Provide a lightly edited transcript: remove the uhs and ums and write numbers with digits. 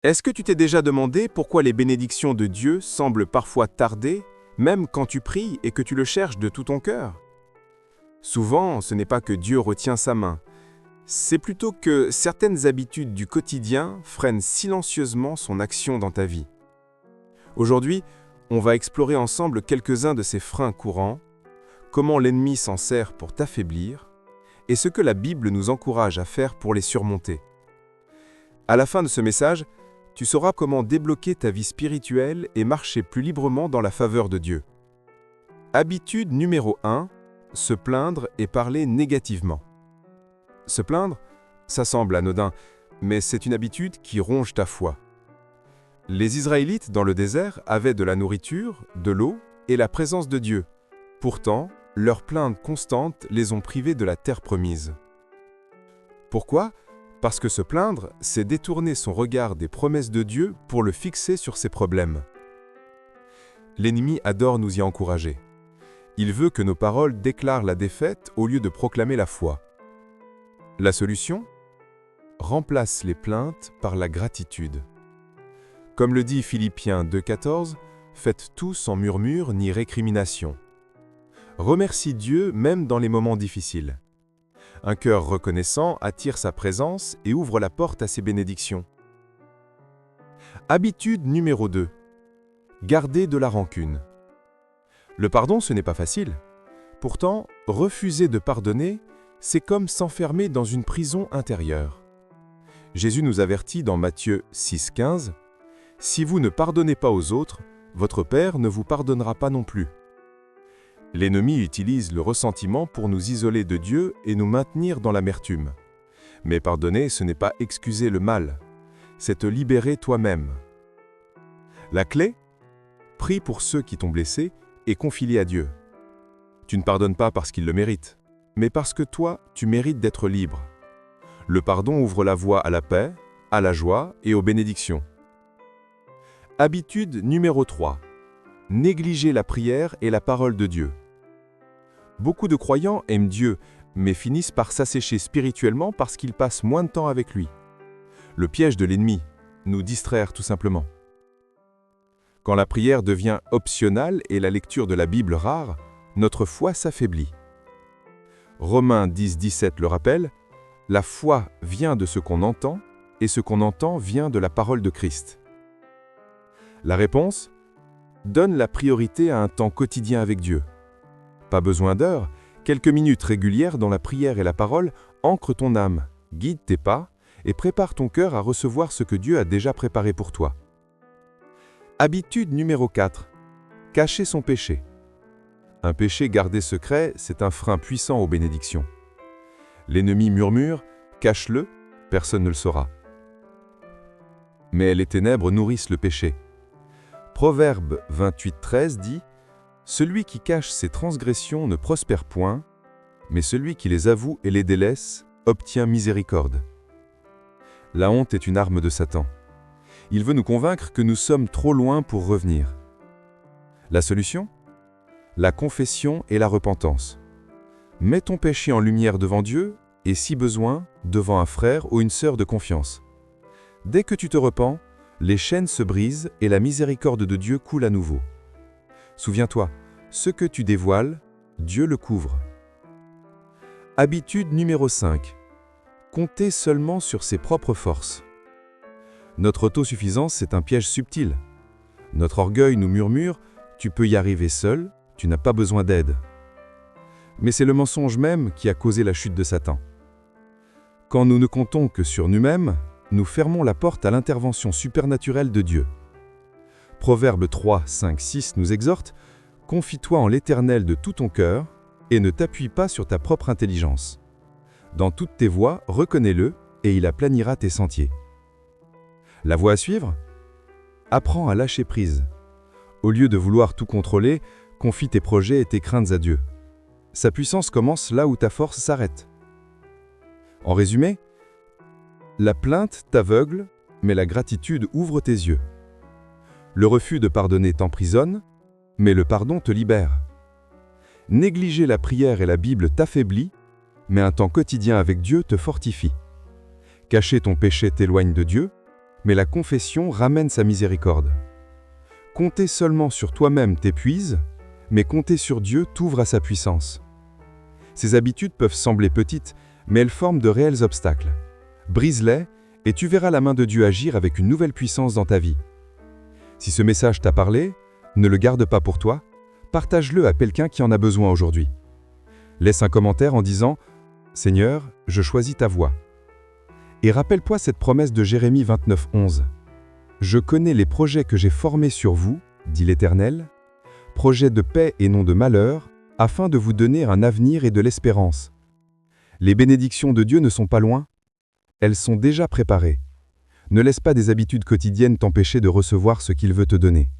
Est-ce que tu t'es déjà demandé pourquoi les bénédictions de Dieu semblent parfois tarder, même quand tu pries et que tu le cherches de tout ton cœur? Souvent, ce n'est pas que Dieu retient sa main, c'est plutôt que certaines habitudes du quotidien freinent silencieusement son action dans ta vie. Aujourd'hui, on va explorer ensemble quelques-uns de ces freins courants, comment l'ennemi s'en sert pour t'affaiblir, et ce que la Bible nous encourage à faire pour les surmonter. À la fin de ce message, tu sauras comment débloquer ta vie spirituelle et marcher plus librement dans la faveur de Dieu. Habitude numéro 1, se plaindre et parler négativement. Se plaindre, ça semble anodin, mais c'est une habitude qui ronge ta foi. Les Israélites dans le désert avaient de la nourriture, de l'eau et la présence de Dieu. Pourtant, leurs plaintes constantes les ont privés de la terre promise. Pourquoi ? Parce que se plaindre, c'est détourner son regard des promesses de Dieu pour le fixer sur ses problèmes. L'ennemi adore nous y encourager. Il veut que nos paroles déclarent la défaite au lieu de proclamer la foi. La solution ? Remplace les plaintes par la gratitude. Comme le dit Philippiens 2,14, « Faites tout sans murmure ni récrimination. » Remercie Dieu même dans les moments difficiles. Un cœur reconnaissant attire sa présence et ouvre la porte à ses bénédictions. Habitude numéro 2. Garder de la rancune. Le pardon, ce n'est pas facile. Pourtant, refuser de pardonner, c'est comme s'enfermer dans une prison intérieure. Jésus nous avertit dans Matthieu 6,15 « Si vous ne pardonnez pas aux autres, votre Père ne vous pardonnera pas non plus. » L'ennemi utilise le ressentiment pour nous isoler de Dieu et nous maintenir dans l'amertume. Mais pardonner, ce n'est pas excuser le mal, c'est te libérer toi-même. La clé ? Prie pour ceux qui t'ont blessé et confie-les à Dieu. Tu ne pardonnes pas parce qu'ils le méritent, mais parce que toi, tu mérites d'être libre. Le pardon ouvre la voie à la paix, à la joie et aux bénédictions. Habitude numéro 3. Négliger la prière et la parole de Dieu. Beaucoup de croyants aiment Dieu, mais finissent par s'assécher spirituellement parce qu'ils passent moins de temps avec lui. Le piège de l'ennemi, nous distraire tout simplement. Quand la prière devient optionnelle et la lecture de la Bible rare, notre foi s'affaiblit. Romains 10,17 le rappelle, « La foi vient de ce qu'on entend, et ce qu'on entend vient de la parole de Christ. » La réponse ? Donne la priorité à un temps quotidien avec Dieu. Pas besoin d'heures, quelques minutes régulières dans la prière et la parole ancrent ton âme, guide tes pas et prépare ton cœur à recevoir ce que Dieu a déjà préparé pour toi. Habitude numéro 4. Cacher son péché. Un péché gardé secret, c'est un frein puissant aux bénédictions. L'ennemi murmure, cache-le, personne ne le saura. Mais les ténèbres nourrissent le péché. Proverbe 28,13 dit « Celui qui cache ses transgressions ne prospère point, mais celui qui les avoue et les délaisse obtient miséricorde. » La honte est une arme de Satan. Il veut nous convaincre que nous sommes trop loin pour revenir. La solution ? La confession et la repentance. Mets ton péché en lumière devant Dieu et, si besoin, devant un frère ou une sœur de confiance. Dès que tu te repens, les chaînes se brisent et la miséricorde de Dieu coule à nouveau. Souviens-toi, ce que tu dévoiles, Dieu le couvre. Habitude numéro 5. Compter seulement sur ses propres forces. Notre autosuffisance est un piège subtil. Notre orgueil nous murmure « Tu peux y arriver seul, tu n'as pas besoin d'aide. » Mais c'est le mensonge même qui a causé la chute de Satan. Quand nous ne comptons que sur nous-mêmes, nous fermons la porte à l'intervention supernaturelle de Dieu. Proverbe 3, 5, 6 nous exhorte « Confie-toi en l'Éternel de tout ton cœur et ne t'appuie pas sur ta propre intelligence. Dans toutes tes voies, reconnais-le et il aplanira tes sentiers. » La voie à suivre ? Apprends à lâcher prise. Au lieu de vouloir tout contrôler, confie tes projets et tes craintes à Dieu. Sa puissance commence là où ta force s'arrête. En résumé, la plainte t'aveugle, mais la gratitude ouvre tes yeux. Le refus de pardonner t'emprisonne, mais le pardon te libère. Négliger la prière et la Bible t'affaiblit, mais un temps quotidien avec Dieu te fortifie. Cacher ton péché t'éloigne de Dieu, mais la confession ramène sa miséricorde. Compter seulement sur toi-même t'épuise, mais compter sur Dieu t'ouvre à sa puissance. Ces habitudes peuvent sembler petites, mais elles forment de réels obstacles. Brise-les, et tu verras la main de Dieu agir avec une nouvelle puissance dans ta vie. Si ce message t'a parlé, ne le garde pas pour toi, partage-le à quelqu'un qui en a besoin aujourd'hui. Laisse un commentaire en disant « Seigneur, je choisis ta voie ». Et rappelle-toi cette promesse de Jérémie 29, 11. « Je connais les projets que j'ai formés sur vous, dit l'Éternel, projets de paix et non de malheur, afin de vous donner un avenir et de l'espérance. » Les bénédictions de Dieu ne sont pas loin, elles sont déjà préparées. Ne laisse pas des habitudes quotidiennes t'empêcher de recevoir ce qu'il veut te donner.